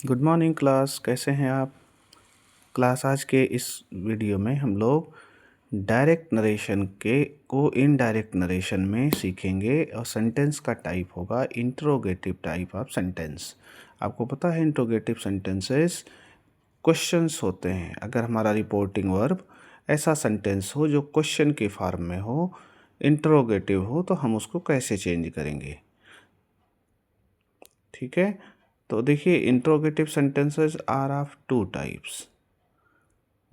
Good morning class, कैसे हैं आप? क्लास आज के इस वीडियो में हम लोग डायरेक्ट नरेशन के को इनडायरेक्ट नरेशन में सीखेंगे और सेंटेंस का टाइप होगा इंट्रोगेटिव टाइप ऑफ सेंटेंस। आपको पता है इंट्रोगेटिव सेंटेंसेस क्वेश्चंस होते हैं। अगर हमारा रिपोर्टिंग वर्ब ऐसा सेंटेंस हो जो क्वेश्चन के फॉर्म में हो, इंट्रोगेटिव हो, तो हम उसको कैसे चेंज करेंगे? ठीक है, तो देखिए interrogative sentences are of two types.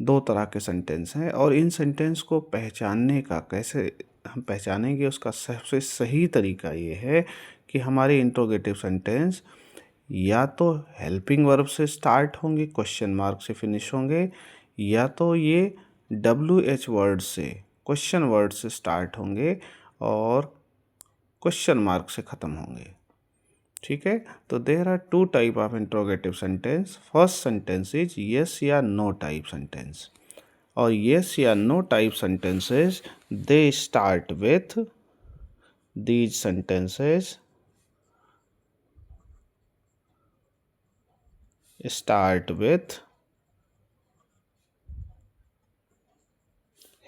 दो तरह के सेंटेंस हैं और इन सेंटेंस को पहचानने का कैसे हम पहचानेंगे, उसका सबसे सही तरीका ये है कि हमारे इंट्रोगेटिव सेंटेंस या तो हेल्पिंग वर्ब से स्टार्ट होंगे, क्वेश्चन मार्क से फिनिश होंगे, या तो ये WH वर्ड से, क्वेश्चन वर्ड से स्टार्ट होंगे और क्वेश्चन मार्क से ख़त्म होंगे। ठीक है, तो there are two type of interrogative sentence. First sentence is yes या नो टाइप सेंटेंस, और येस या no type sentences they start with these sentences start with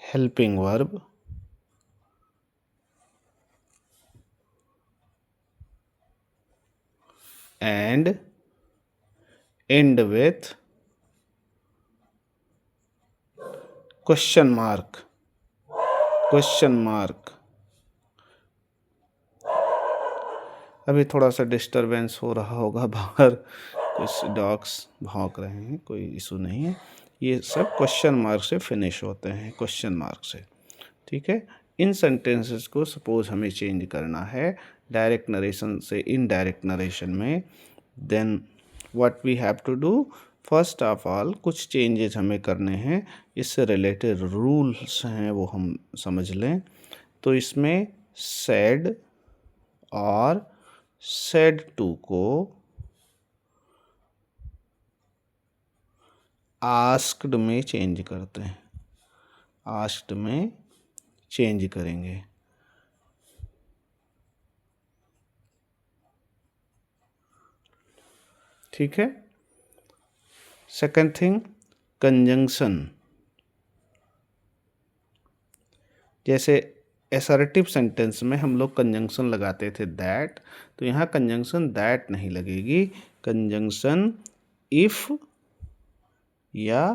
helping verb and end with question mark। अभी थोड़ा सा disturbance हो रहा होगा, बाहर कुछ डॉग्स भौंक रहे हैं, कोई इशू नहीं है। ये सब क्वेश्चन मार्क से फिनिश होते हैं, क्वेश्चन मार्क से। ठीक है, इन सेंटेंसेस को सपोज हमें चेंज करना है डायरेक्ट नरेशन से इनडायरेक्ट नरेशन में, then what we have to do, first of all कुछ चेंजेस हमें करने हैं। इससे रिलेटेड रूल्स हैं वो हम समझ लें। तो इसमें सेड और सेड टू को आस्क्ड में चेंज करते हैं, आस्क्ड में चेंज करेंगे। ठीक है, सेकंड थिंग कंजंक्शन। जैसे असर्टिव सेंटेंस में हम लोग कंजंक्शन लगाते थे दैट, तो यहाँ कंजंक्शन दैट नहीं लगेगी, कंजंक्शन इफ या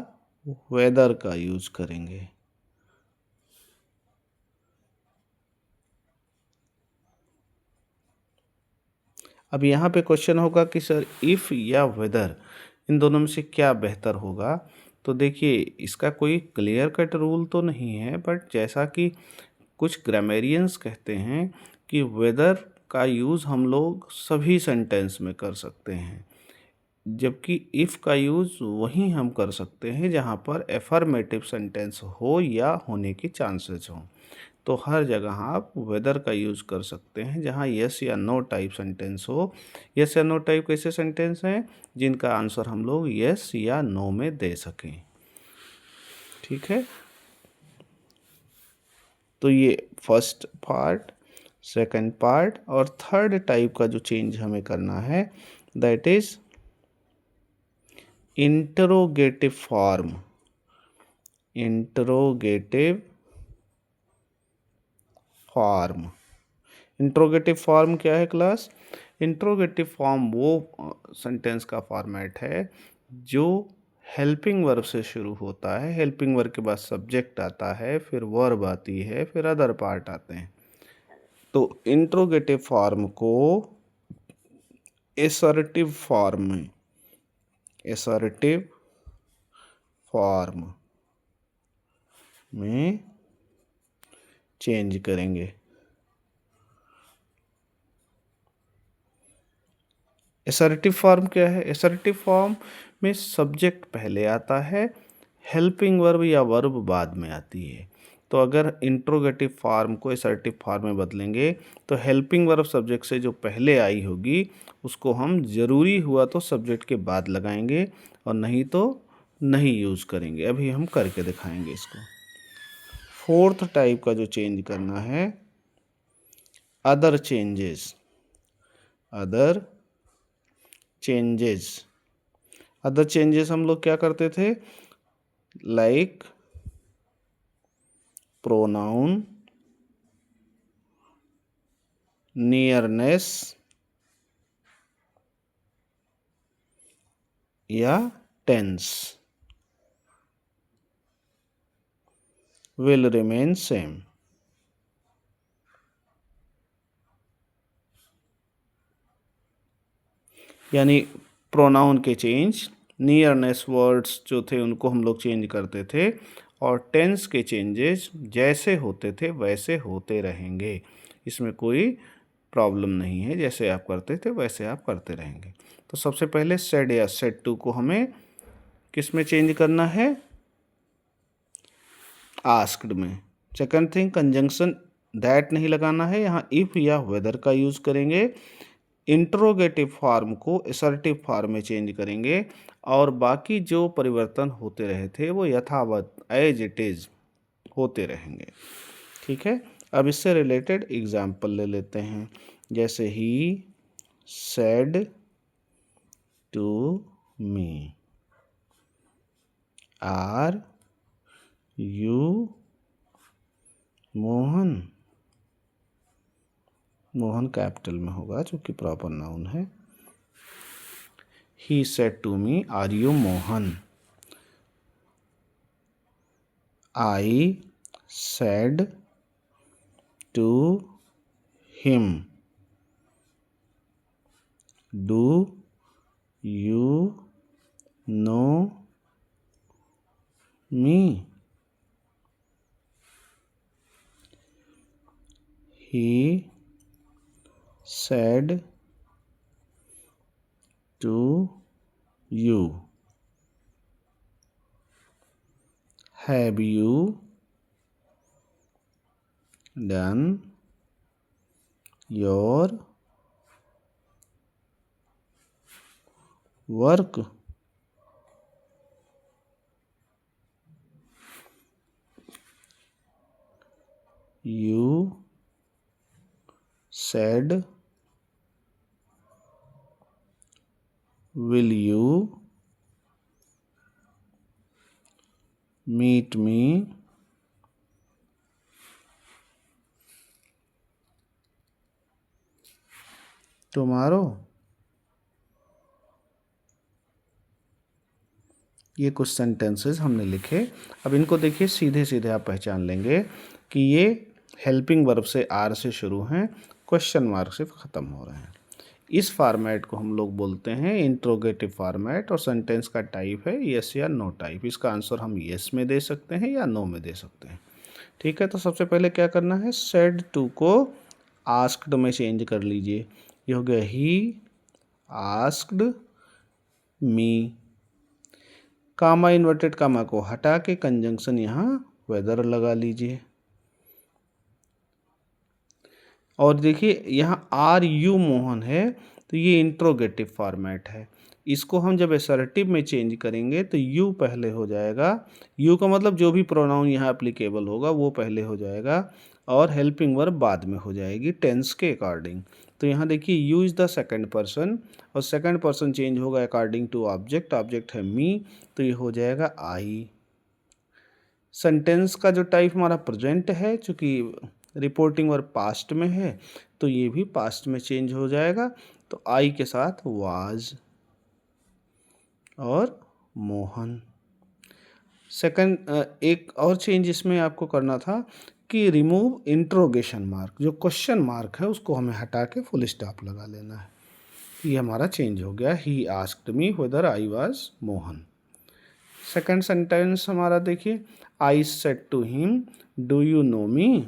वेदर का यूज करेंगे। अब यहाँ पे क्वेश्चन होगा कि सर इफ़ या वेदर, इन दोनों में से क्या बेहतर होगा? तो देखिए इसका कोई क्लियर कट रूल तो नहीं है, बट जैसा कि कुछ ग्रामेरियंस कहते हैं कि वेदर का यूज़ हम लोग सभी सेंटेंस में कर सकते हैं, जबकि इफ़ का यूज़ वहीं हम कर सकते हैं जहाँ पर एफर्मेटिव सेंटेंस हो या होने की चांसेस हों। तो हर जगह आप वेदर का यूज़ कर सकते हैं जहाँ यस या नो टाइप सेंटेंस हो। यस या नो टाइप कैसे सेंटेंस हैं जिनका आंसर हम लोग यस या नो में दे सकें। ठीक है, तो ये फर्स्ट पार्ट, सेकंड पार्ट, और थर्ड टाइप का जो चेंज हमें करना है that is interrogative form. Interrogative form, interrogative form क्या है क्लास? इंट्रोगेटिव फॉर्म वो सेंटेंस का फॉर्मेट है जो हेल्पिंग वर्ब से शुरू होता है। हेल्पिंग वर्ब के बाद सब्जेक्ट आता है, फिर वर्ब आती है, फिर अदर पार्ट आते हैं। तो इंट्रोगेटिव फॉर्म को एसर्टिव फॉर्म में, एसर्टिव फॉर्म में चेंज करेंगे। असर्टिव फॉर्म क्या है? असर्टिव फॉर्म में सब्जेक्ट पहले आता है, हेल्पिंग वर्ब या वर्ब बाद में आती है। तो अगर इंट्रोगेटिव फॉर्म को असर्टिव फॉर्म में बदलेंगे तो हेल्पिंग वर्ब सब्जेक्ट से जो पहले आई होगी उसको हम ज़रूरी हुआ तो सब्जेक्ट के बाद लगाएंगे और नहीं तो नहीं यूज़ करेंगे। अभी हम करके दिखाएंगे इसको। फोर्थ टाइप का जो चेंज करना है, other changes, other changes. Other changes हम लोग क्या करते थे, लाइक प्रोनाउन, नियरनेस या टेंस will remain same. यानी प्रोनाउन के चेंज, नियरनेस वर्ड्स जो थे उनको हम लोग चेंज करते थे, और टेंस के चेंजेस जैसे होते थे वैसे होते रहेंगे, इसमें कोई प्रॉब्लम नहीं है, जैसे आप करते थे वैसे आप करते रहेंगे। तो सबसे पहले सेड या सेड टू को हमें किस में चेंज करना है, आस्क्ड में। सेकंड थिंग, कंजंक्शन दैट नहीं लगाना है, यहाँ इफ या वेदर का यूज करेंगे। इंट्रोगेटिव फॉर्म को असर्टिव फॉर्म में चेंज करेंगे, और बाकी जो परिवर्तन होते रहे थे वो यथावत एज इट इज होते रहेंगे। ठीक है, अब इससे रिलेटेड एग्जाम्पल ले लेते हैं, जैसे he said to me, are you Mohan, Mohan capital में होगा चूंकि प्रॉपर नाउन है। He said to me, are you Mohan. I said to him, do you know me. He said to you, have you done your work? You said, will you meet me tomorrow? ये कुछ sentences हमने लिखे। अब इनको देखिए, सीधे सीधे आप पहचान लेंगे कि ये हेल्पिंग वर्ब से आर से शुरू हैं, क्वेश्चन मार्क से ख़त्म हो रहे हैं। इस फॉर्मेट को हम लोग बोलते हैं इंट्रोगेटिव फॉर्मेट, और सेंटेंस का टाइप है यस या नो टाइप। इसका आंसर हम यस में दे सकते हैं या नो में दे सकते हैं। ठीक है, तो सबसे पहले क्या करना है, सेड टू को आस्क्ड में चेंज कर लीजिए। ये हो गया he asked me. Comma, inverted comma को हटा के कंजंक्शन यहाँ वेदर लगा लीजिए। और देखिए यहाँ आर यू मोहन है, तो ये इंट्रोगेटिव फॉर्मेट है। इसको हम जब असर्टिव में चेंज करेंगे तो यू पहले हो जाएगा। यू का मतलब जो भी प्रोनाउन यहाँ एप्लीकेबल होगा वो पहले हो जाएगा, और हेल्पिंग वर्ब बाद में हो जाएगी टेंस के अकॉर्डिंग। तो यहाँ देखिए you is the second person, और सेकंड पर्सन चेंज होगा अकॉर्डिंग टू ऑब्जेक्ट। ऑब्जेक्ट है मी, तो ये हो जाएगा आई। सेंटेंस का जो टाइप हमारा प्रेजेंट है, चूँकि रिपोर्टिंग वर्ब पास्ट में है तो ये भी पास्ट में चेंज हो जाएगा। तो आई के साथ वाज और मोहन। सेकंड एक और चेंज इसमें आपको करना था कि रिमूव इंट्रोगेशन मार्क, जो क्वेश्चन मार्क है उसको हमें हटा के फुल स्टॉप लगा लेना है। ये हमारा चेंज हो गया, he asked me whether I was Mohan. Second sentence हमारा देखिए, I said to him do you know me,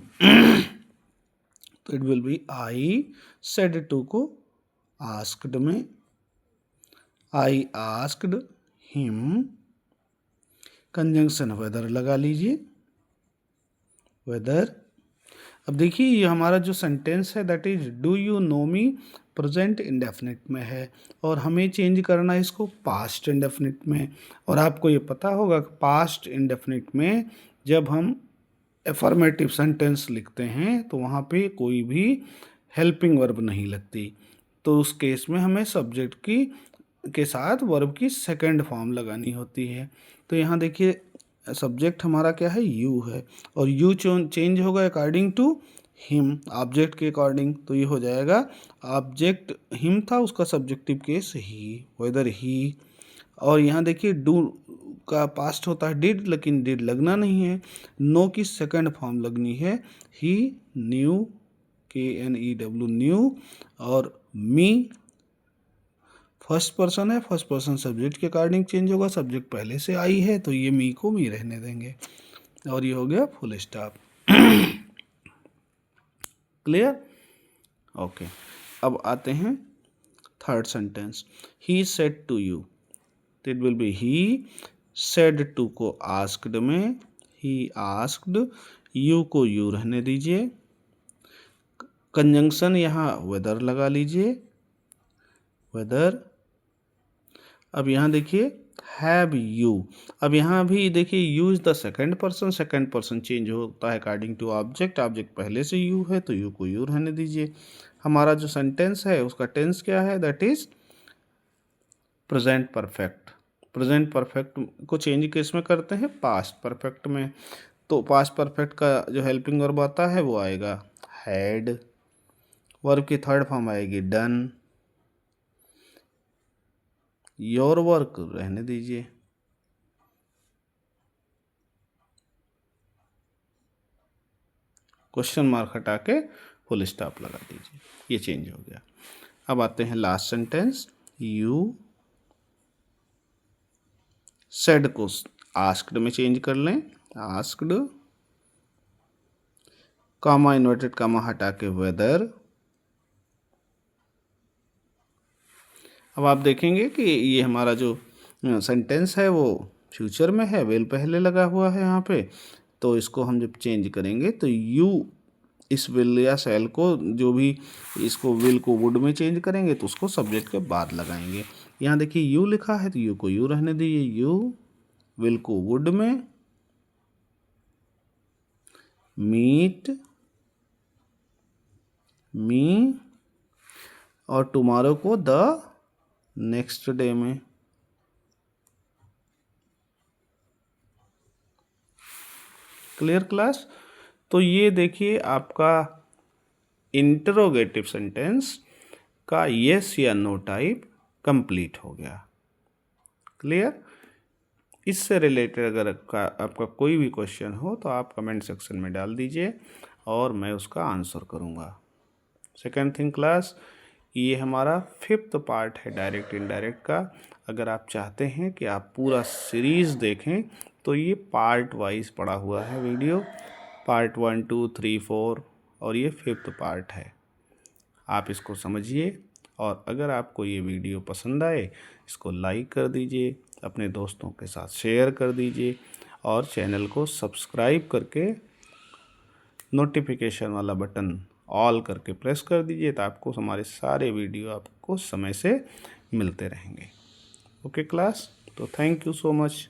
तो it will be I said to को आस्क्ड में, I asked him, conjunction whether लगा लीजिए, वेदर। अब देखिए ये हमारा जो सेंटेंस है that is do you know me, present indefinite में है, और हमें चेंज करना है इसको पास्ट इंडेफिनिट में। और आपको ये पता होगा कि पास्ट इंडेफिनिट में जब हम एफर्मेटिव सेंटेंस लिखते हैं तो वहाँ पे कोई भी हेल्पिंग वर्ब नहीं लगती, तो उस केस में हमें सब्जेक्ट की के साथ वर्ब की सेकंड फॉर्म लगानी होती है। तो यहाँ देखिए सब्जेक्ट हमारा क्या है, यू है, और यू चेंज होगा अकॉर्डिंग टू हिम, ऑब्जेक्ट के अकॉर्डिंग। तो ये हो जाएगा ऑब्जेक्ट हिम था, उसका सब्जेक्टिव केस ही, वेदर ही। और यहाँ देखिए डू का पास्ट होता है डिड, लेकिन डिड लगना नहीं है। नो की सेकंड फॉर्म लगनी है, ही न्यू, KNEW न्यू। और मी फर्स्ट पर्सन है, फर्स्ट पर्सन सब्जेक्ट के अकॉर्डिंग चेंज होगा, सब्जेक्ट पहले से आई है तो ये मी को मी रहने देंगे। और ये हो गया फुल स्टॉप। क्लियर? ओके। अब आते हैं third sentence, he said to you, it will be he. Said to को आस्क्ड में, ही आस्क्ड, यू को यू रहने दीजिए, कंजंक्शन यहाँ वेदर लगा लीजिए, वेदर। अब यहाँ देखिए हैव यू, अब यहाँ भी देखिए you is the second person, second person change होता है अकॉर्डिंग टू ऑब्जेक्ट, ऑब्जेक्ट पहले से यू है तो यू को यू रहने दीजिए। हमारा जो सेंटेंस है उसका टेंस क्या है, that is present perfect. Present perfect को चेंज किस में करते हैं, पास्ट परफेक्ट में। तो पास्ट परफेक्ट का जो हेल्पिंग वर्ब आता है वो आएगा हैड, वर्ब की थर्ड फॉर्म आएगी डन, योर वर्क रहने दीजिए, क्वेश्चन मार्क हटा के फुल स्टॉप लगा दीजिए, ये चेंज हो गया। अब आते हैं लास्ट सेंटेंस, यू सेड को आस्क्ड में चेंज कर लें, आस्क्ड, कामा इन्वर्टेड कामा हटा के वेदर। अब आप देखेंगे कि ये हमारा जो सेंटेंस है वो फ्यूचर में है, विल पहले लगा हुआ है यहाँ पे। तो इसको हम जब चेंज करेंगे तो यू इस विल या सेल को, जो भी इसको विल को वुड में चेंज करेंगे तो उसको सब्जेक्ट के बाद लगाएंगे। यहाँ देखिए यू लिखा है तो यू को यू रहने दीजिए, यू, विल को वुड में, मीट, मी, और टुमारो को द नेक्स्ट डे में। Clear class? तो ये देखिए आपका इंटरोगेटिव सेंटेंस का यस या नो टाइप कंप्लीट हो गया। क्लियर? इससे रिलेटेड अगर आपका कोई भी क्वेश्चन हो तो आप कमेंट सेक्शन में डाल दीजिए और मैं उसका आंसर करूँगा। सेकेंड थिंग क्लास, ये हमारा 5th पार्ट है डायरेक्ट इनडायरेक्ट का। अगर आप चाहते हैं कि आप पूरा सीरीज़ देखें तो ये पार्ट वाइज पड़ा हुआ है वीडियो, पार्ट 1, 2, 3, 4, और ये 5th पार्ट है। आप इसको समझिए, और अगर आपको ये वीडियो पसंद आए इसको लाइक कर दीजिए, अपने दोस्तों के साथ शेयर कर दीजिए, और चैनल को सब्सक्राइब करके नोटिफिकेशन वाला बटन ऑल करके प्रेस कर दीजिए, तो आपको हमारे सारे वीडियो आपको समय से मिलते रहेंगे। ओके क्लास, तो थैंक यू सो मच।